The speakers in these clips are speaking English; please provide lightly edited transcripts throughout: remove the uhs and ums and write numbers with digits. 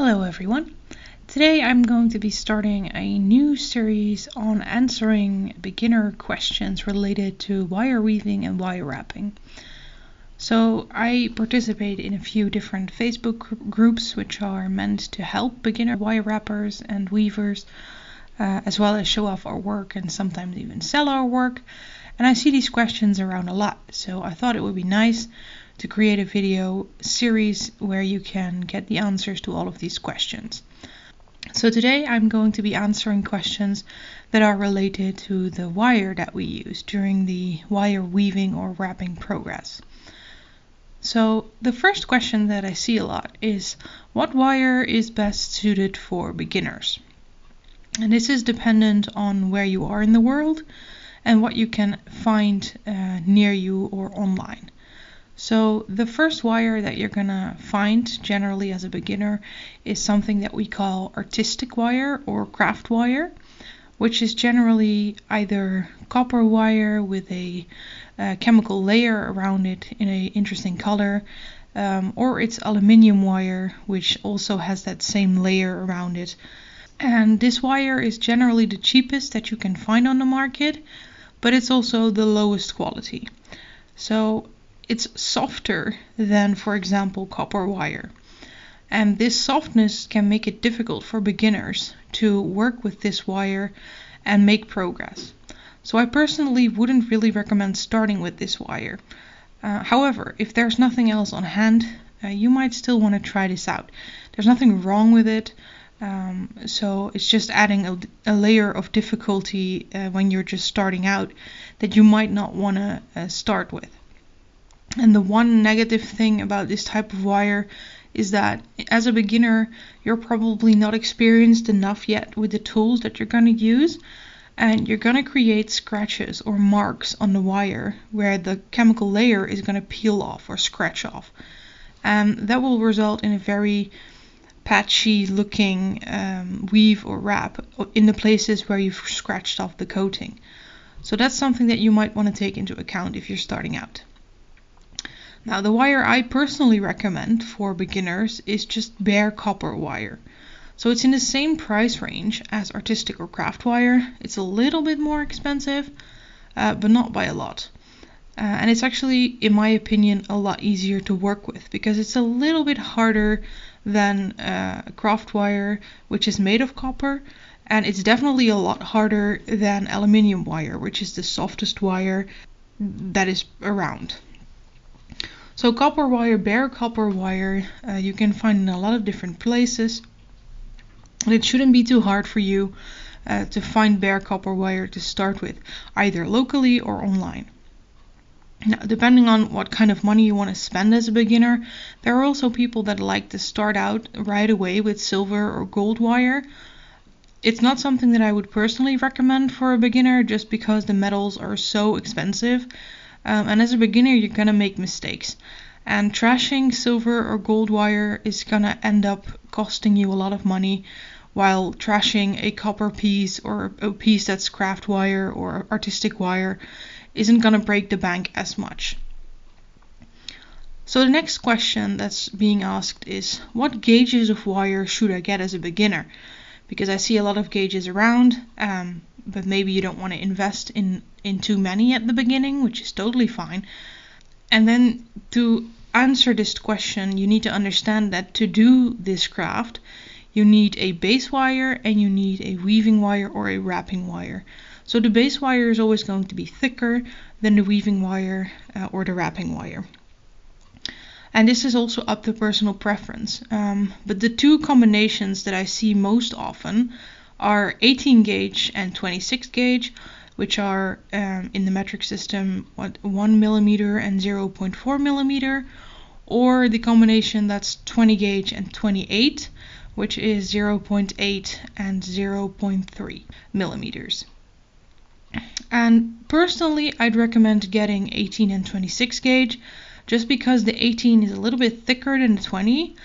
Hello everyone. Today I'm going to be starting a new series on answering beginner questions related to wire weaving and wire wrapping. So I participate in a few different Facebook groups which are meant to help beginner wire wrappers and weavers, as well as show off our work and sometimes even sell our work. And I see these questions around a lot, so I thought it would be nice to create a video series where you can get the answers to all of these questions. So today I'm going to be answering questions that are related to the wire that we use during the wire weaving or wrapping progress. So the first question that I see a lot is, what wire is best suited for beginners? And this is dependent on where you are in the world and what you can find near you or online. So the first wire that you're gonna find generally as a beginner is something that we call artistic wire or craft wire, which is generally either copper wire with a chemical layer around it in an interesting color, or it's aluminium wire which also has that same layer around it. And this wire is generally the cheapest that you can find on the market, but it's also the lowest quality. So it's softer than, for example, copper wire. And this softness can make it difficult for beginners to work with this wire and make progress. So I personally wouldn't really recommend starting with this wire. However, if there's nothing else on hand, you might still want to try this out. There's nothing wrong with it. So it's just adding a layer of difficulty when you're just starting out that you might not want to start with. And the one negative thing about this type of wire is that as a beginner, you're probably not experienced enough yet with the tools that you're going to use, and you're going to create scratches or marks on the wire where the chemical layer is going to peel off or scratch off. And that will result in a very patchy looking weave or wrap in the places where you've scratched off the coating. So that's something that you might want to take into account if you're starting out. Now, the wire I personally recommend for beginners is just bare copper wire. So it's in the same price range as artistic or craft wire. It's a little bit more expensive, but not by a lot. And it's actually, in my opinion, a lot easier to work with because it's a little bit harder than craft wire, which is made of copper. And it's definitely a lot harder than aluminium wire, which is the softest wire that is around. So copper wire, bare copper wire, you can find in a lot of different places. And it shouldn't be too hard for you to find bare copper wire to start with, either locally or online. Now, depending on what kind of money you want to spend as a beginner, there are also people that like to start out right away with silver or gold wire. It's not something that I would personally recommend for a beginner just because the metals are so expensive. And as a beginner, you're going to make mistakes. And trashing silver or gold wire is going to end up costing you a lot of money, while trashing a copper piece or a piece that's craft wire or artistic wire isn't going to break the bank as much. So the next question that's being asked is, what gauges of wire should I get as a beginner? Because I see a lot of gauges around, but maybe you don't want to invest in too many at the beginning, which is totally fine. And then to answer this question, you need to understand that to do this craft, you need a base wire and you need a weaving wire or a wrapping wire. So the base wire is always going to be thicker than the weaving wire or the wrapping wire. And this is also up to personal preference. But the two combinations that I see most often are 18 gauge and 26 gauge, which are in the metric system 1 millimeter and 0.4 millimeter, or the combination that's 20 gauge and 28, which is 0.8 and 0.3 millimeters. And personally, I'd recommend getting 18 and 26 gauge, just because the 18 is a little bit thicker than the 20,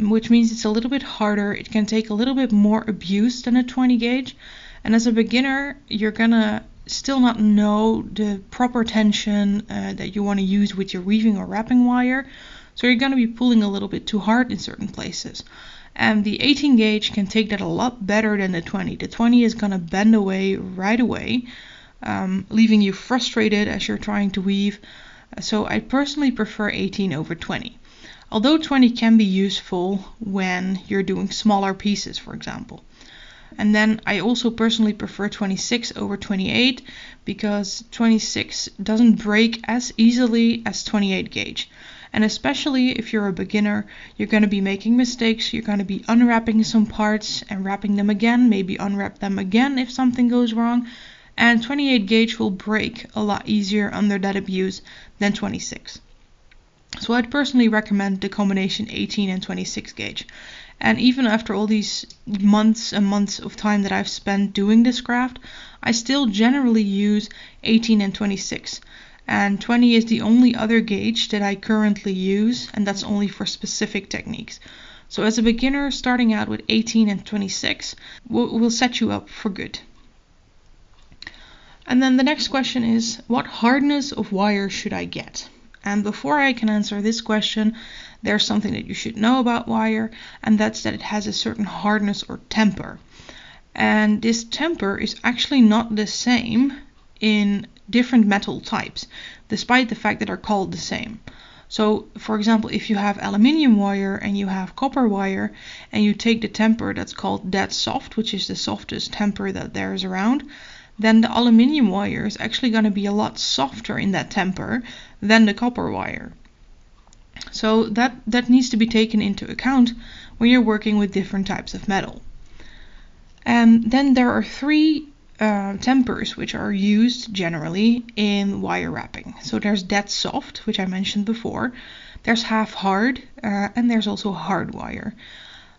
which means it's a little bit harder. It can take a little bit more abuse than a 20 gauge. And as a beginner, you're gonna still not know the proper tension that you want to use with your weaving or wrapping wire. So you're gonna be pulling a little bit too hard in certain places. And the 18 gauge can take that a lot better than the 20. The 20 is going to bend away right away, leaving you frustrated as you're trying to weave. So I personally prefer 18 over 20. Although 20 can be useful when you're doing smaller pieces, for example. And then I also personally prefer 26 over 28 because 26 doesn't break as easily as 28 gauge. And especially if you're a beginner, you're going to be making mistakes. You're going to be unwrapping some parts and wrapping them again, maybe unwrap them again if something goes wrong. And 28 gauge will break a lot easier under that abuse than 26. So I'd personally recommend the combination 18 and 26 gauge. And even after all these months and months of time that I've spent doing this craft, I still generally use 18 and 26. And 20 is the only other gauge that I currently use, and that's only for specific techniques. So as a beginner, starting out with 18 and 26 will set you up for good. And then the next question is, what hardness of wire should I get? And before I can answer this question, there's something that you should know about wire, and that's that it has a certain hardness or temper. And this temper is actually not the same in different metal types, despite the fact that they're called the same. So, for example, if you have aluminium wire and you have copper wire, and you take the temper that's called dead soft, which is the softest temper that there is around, then the aluminium wire is actually going to be a lot softer in that temper than the copper wire. So that needs to be taken into account when you're working with different types of metal. And then there are three tempers which are used generally in wire wrapping. So there's dead soft, which I mentioned before. There's half hard, and there's also hard wire.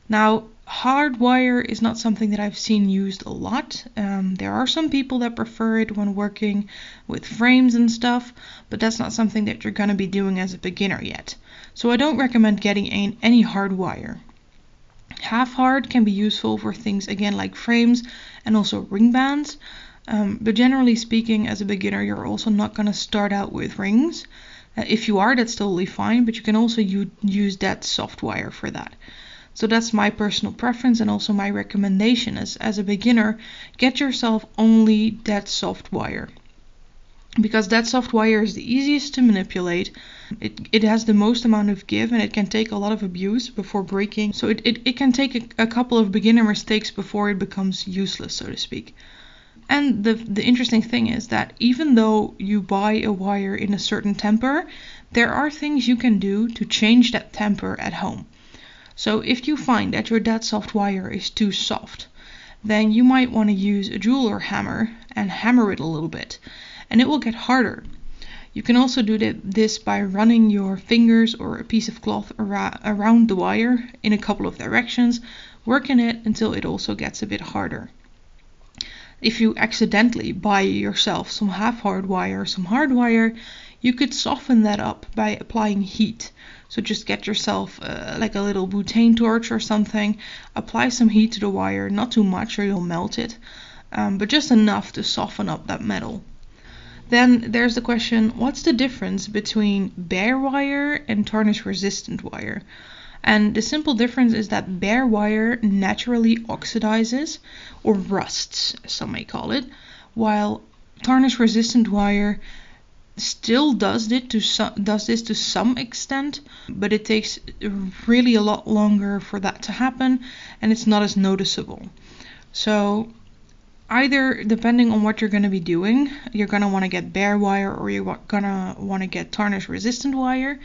Now, hard wire is not something that I've seen used a lot. There are some people that prefer it when working with frames and stuff, but that's not something that you're going to be doing as a beginner yet. So I don't recommend getting any hard wire. Half hard can be useful for things again like frames and also ring bands. But generally speaking, as a beginner, you're also not going to start out with rings. If you are, that's totally fine, but you can also use that soft wire for that. So that's my personal preference and also my recommendation as a beginner, get yourself only that soft wire. Because that soft wire is the easiest to manipulate. It has the most amount of give and it can take a lot of abuse before breaking. So it can take a couple of beginner mistakes before it becomes useless, so to speak. And the interesting thing is that even though you buy a wire in a certain temper, there are things you can do to change that temper at home. So if you find that your dead soft wire is too soft, then you might want to use a jeweler hammer and hammer it a little bit, and it will get harder. You can also do this by running your fingers or a piece of cloth around the wire in a couple of directions, working it until it also gets a bit harder. If you accidentally buy yourself some half-hard wire, some hard wire, you could soften that up by applying heat. So just get yourself like a little butane torch or something, apply some heat to the wire, not too much or you'll melt it, but just enough to soften up that metal. Then there's the question, what's the difference between bare wire and tarnish resistant wire? And the simple difference is that bare wire naturally oxidizes or rusts, as some may call it, while tarnish resistant wire still does this to some extent, but it takes really a lot longer for that to happen and it's not as noticeable. So either, depending on what you're going to be doing, you're going to want to get bare wire or you're going to want to get tarnish resistant wire.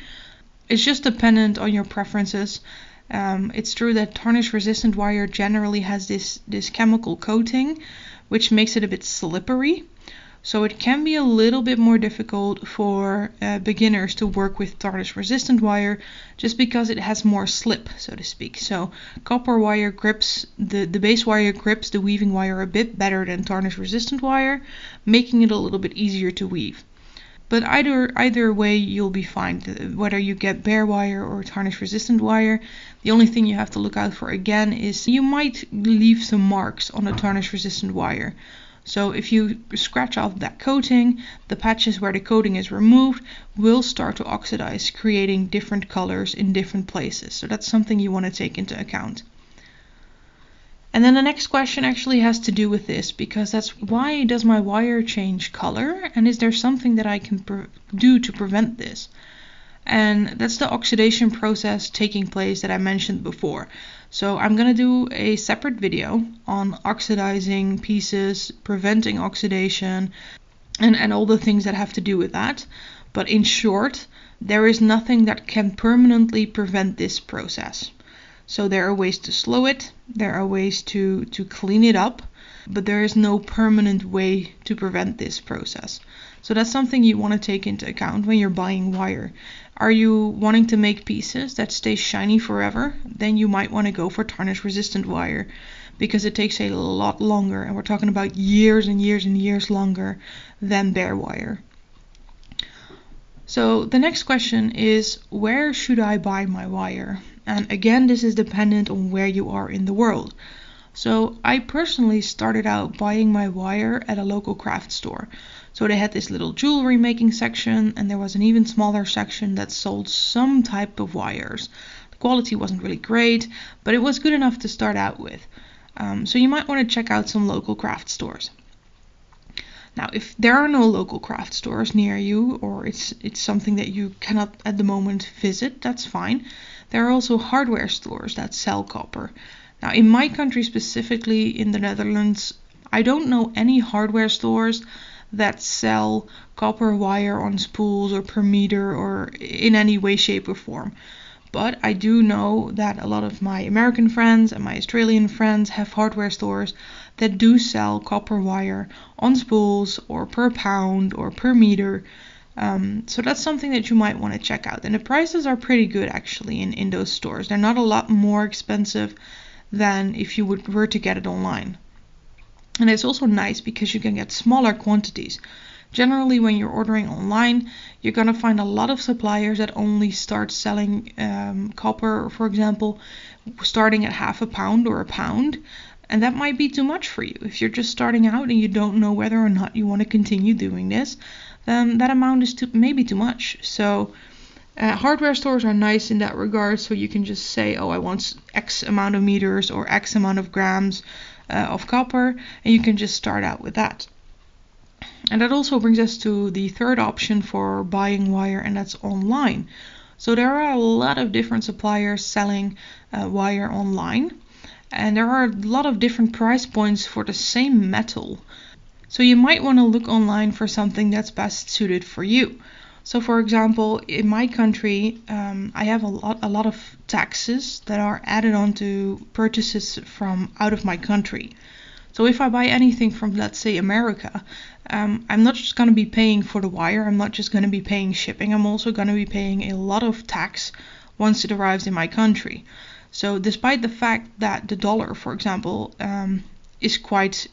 It's just dependent on your preferences. It's true that tarnish resistant wire generally has this chemical coating which makes it a bit slippery. So it can be a little bit more difficult for beginners to work with tarnish resistant wire just because it has more slip, so to speak. So copper wire grips, the base wire grips the weaving wire a bit better than tarnish resistant wire, making it a little bit easier to weave. But either way you'll be fine, whether you get bare wire or tarnish resistant wire. The only thing you have to look out for again is you might leave some marks on the tarnish resistant wire. So if you scratch off that coating, the patches where the coating is removed will start to oxidize, creating different colors in different places. So that's something you want to take into account. And then the next question actually has to do with this, because that's why does my wire change color, and is there something that I can do to prevent this? And that's the oxidation process taking place that I mentioned before. So I'm going to do a separate video on oxidizing pieces, preventing oxidation, and all the things that have to do with that. But in short, there is nothing that can permanently prevent this process. So there are ways to slow it, there are ways to clean it up, but there is no permanent way to prevent this process. So that's something you want to take into account when you're buying wire. Are you wanting to make pieces that stay shiny forever? Then you might want to go for tarnish resistant wire, because it takes a lot longer, and we're talking about years and years and years longer than bare wire. So the next question is, where should I buy my wire? And again, this is dependent on where you are in the world. So I personally started out buying my wire at a local craft store. So they had this little jewelry making section, and there was an even smaller section that sold some type of wires. The quality wasn't really great, but it was good enough to start out with. So you might want to check out some local craft stores. Now, if there are no local craft stores near you, or it's something that you cannot at the moment visit, that's fine. There are also hardware stores that sell copper. Now, in my country, specifically in the Netherlands, I don't know any hardware stores that sell copper wire on spools or per meter or in any way, shape or form. But I do know that a lot of my American friends and my Australian friends have hardware stores that do sell copper wire on spools or per pound or per meter. So that's something that you might want to check out. And the prices are pretty good actually in those stores. They're not a lot more expensive than if you were to get it online. And it's also nice because you can get smaller quantities. Generally, when you're ordering online, you're going to find a lot of suppliers that only start selling copper, for example, starting at half a pound or a pound. And that might be too much for you. If you're just starting out and you don't know whether or not you want to continue doing this, then that amount is maybe too much. So hardware stores are nice in that regard. So you can just say, oh, I want X amount of meters or X amount of grams of copper, and you can just start out with that. And that also brings us to the third option for buying wire, and that's online. So there are a lot of different suppliers selling wire online, and there are a lot of different price points for the same metal. So you might want to look online for something that's best suited for you. So for example, in my country, I have a lot of taxes that are added on to purchases from out of my country. So if I buy anything from, let's say, America, I'm not just going to be paying for the wire, I'm not just going to be paying shipping, I'm also going to be paying a lot of tax once it arrives in my country. So despite the fact that the dollar, for example, is quite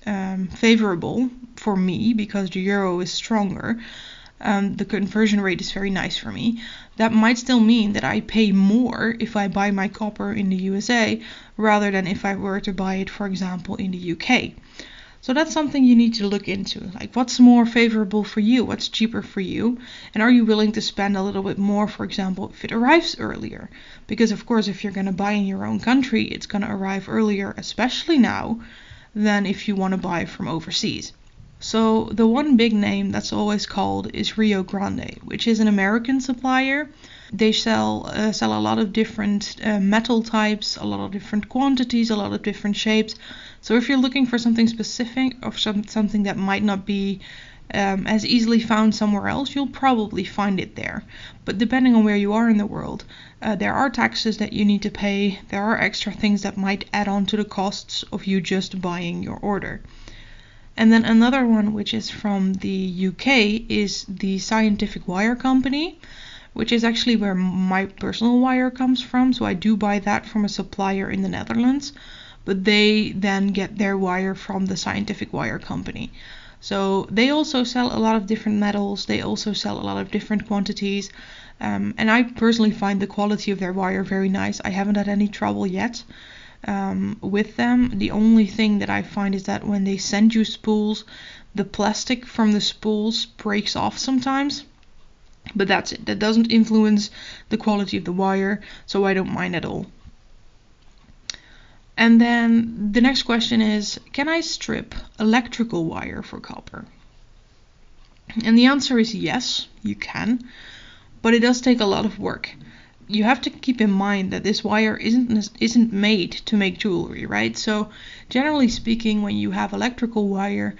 favorable for me because the euro is stronger, the conversion rate is very nice for me, that might still mean that I pay more if I buy my copper in the USA rather than if I were to buy it, for example, in the UK. So that's something you need to look into. Like, what's more favorable for you? What's cheaper for you? And are you willing to spend a little bit more, for example, if it arrives earlier? Because, of course, if you're going to buy in your own country, it's going to arrive earlier, especially now, than if you want to buy from overseas. So the one big name that's always called is Rio Grande, which is an American supplier. They sell a lot of different metal types, a lot of different quantities, a lot of different shapes. So if you're looking for something specific or something that might not be as easily found somewhere else, you'll probably find it there. But depending on where you are in the world, there are taxes that you need to pay. There are extra things that might add on to the costs of you just buying your order. And then another one, which is from the UK, is the Scientific Wire Company, which is actually where my personal wire comes from. So I do buy that from a supplier in the Netherlands, but they then get their wire from the Scientific Wire Company. So they also sell a lot of different metals. They also sell a lot of different quantities. And I personally find the quality of their wire very nice. I haven't had any trouble yet with them. The only thing that I find is that when they send you spools, the plastic from the spools breaks off sometimes. But that's it. That doesn't influence the quality of the wire, so I don't mind at all. And then the next question is, can I strip electrical wire for copper? And the answer is yes, you can, but it does take a lot of work. You have to keep in mind that this wire isn't made to make jewelry, right? So generally speaking, when you have electrical wire,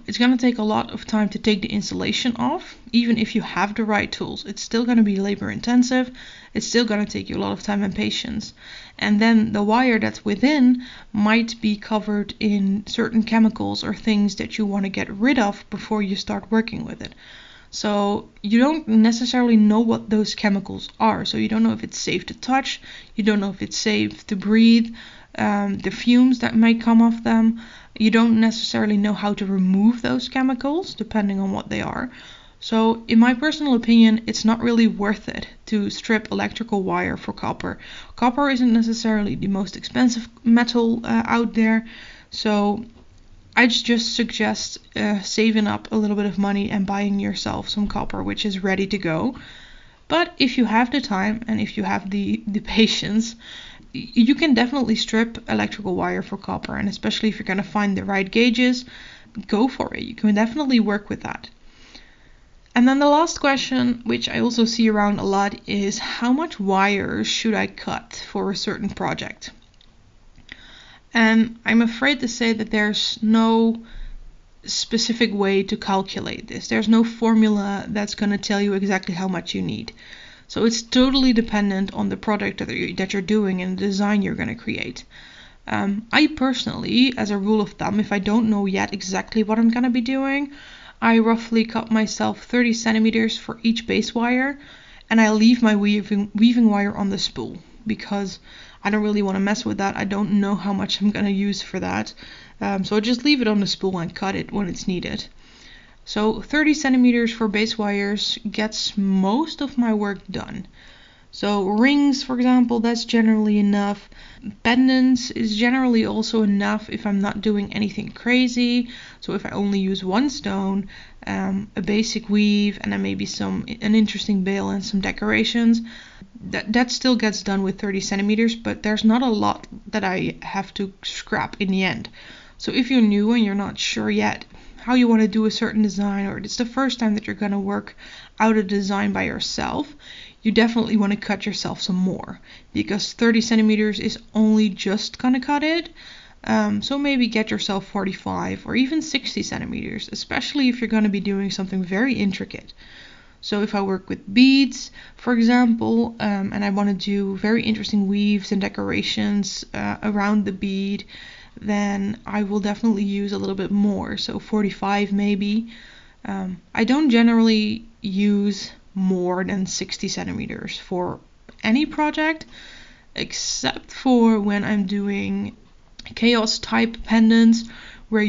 it's going to take a lot of time to take the insulation off. Even if you have the right tools, it's still going to be labor intensive. It's still going to take you a lot of time and patience. And then the wire that's within might be covered in certain chemicals or things that you want to get rid of before you start working with it. So you don't necessarily know what those chemicals are. So you don't know if it's safe to touch. You don't know if it's safe to breathe. The fumes that might come off them. You don't necessarily know how to remove those chemicals depending on what they are. So in my personal opinion, it's not really worth it to strip electrical wire for copper. Copper isn't necessarily the most expensive metal out there. So I just suggest saving up a little bit of money and buying yourself some copper which is ready to go. But if you have the time and if you have the patience, you can definitely strip electrical wire for copper, and especially if you're going to find the right gauges, go for it. You can definitely work with that. And then the last question, which I also see around a lot, is how much wire should I cut for a certain project? And I'm afraid to say that there's no specific way to calculate this. There's no formula that's going to tell you exactly how much you need. So it's totally dependent on the product that you're doing and the design you're going to create. I personally, as a rule of thumb, if I don't know yet exactly what I'm going to be doing, I roughly cut myself 30 centimeters for each base wire, and I leave my weaving wire on the spool because I don't really want to mess with that. I don't know how much I'm going to use for that. So I just leave it on the spool and cut it when it's needed. So 30 centimeters for base wires gets most of my work done. So rings, for example, that's generally enough. Pendants is generally also enough if I'm not doing anything crazy. So if I only use one stone, a basic weave, and then maybe an interesting bail and some decorations, that still gets done with 30 centimeters, but there's not a lot that I have to scrap in the end. So if you're new and you're not sure yet how you want to do a certain design, or it's the first time that you're going to work out a design by yourself, you definitely want to cut yourself some more, because 30 centimeters is only just going to cut it. So maybe get yourself 45 or even 60 centimeters, especially if you're going to be doing something very intricate. So if I work with beads, for example, and I want to do very interesting weaves and decorations around the bead, then I will definitely use a little bit more, so 45 maybe. I don't generally use more than 60 centimeters for any project, except for when I'm doing chaos type pendants, where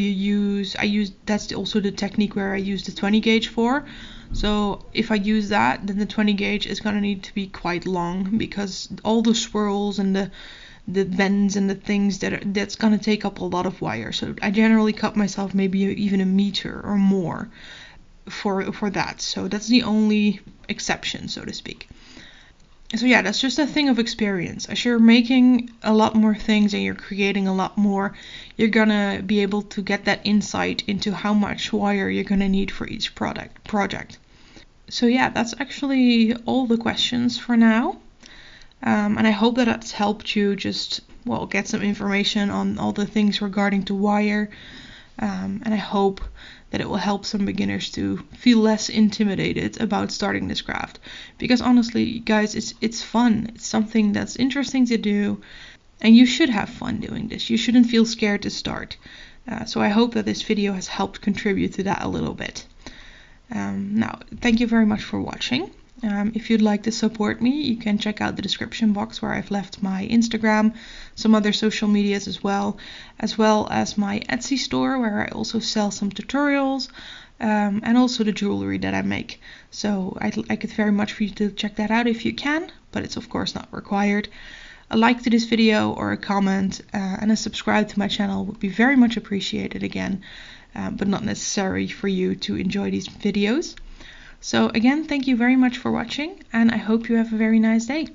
that's also the technique where I use the 20 gauge for. So if I use that, then the 20 gauge is going to need to be quite long, because all the swirls and the bends and the things that's going to take up a lot of wire. So I generally cut myself maybe even a meter or more for that. So that's the only exception, so to speak. So yeah, that's just a thing of experience. As you're making a lot more things and you're creating a lot more, you're gonna be able to get that insight into how much wire you're gonna need for each project. So yeah, that's actually all the questions for now. And I hope that that's helped you just, get some information on all the things regarding to wire. And I hope that it will help some beginners to feel less intimidated about starting this craft. Because honestly, guys, it's fun. It's something that's interesting to do. And you should have fun doing this. You shouldn't feel scared to start. So I hope that this video has helped contribute to that a little bit. Now, thank you very much for watching. If you'd like to support me, you can check out the description box where I've left my Instagram, some other social medias as well as my Etsy store, where I also sell some tutorials, and also the jewelry that I make. So I'd like it very much for you to check that out if you can, but it's of course not required. A like to this video or a comment and a subscribe to my channel would be very much appreciated again, but not necessary for you to enjoy these videos. So again, thank you very much for watching, and I hope you have a very nice day.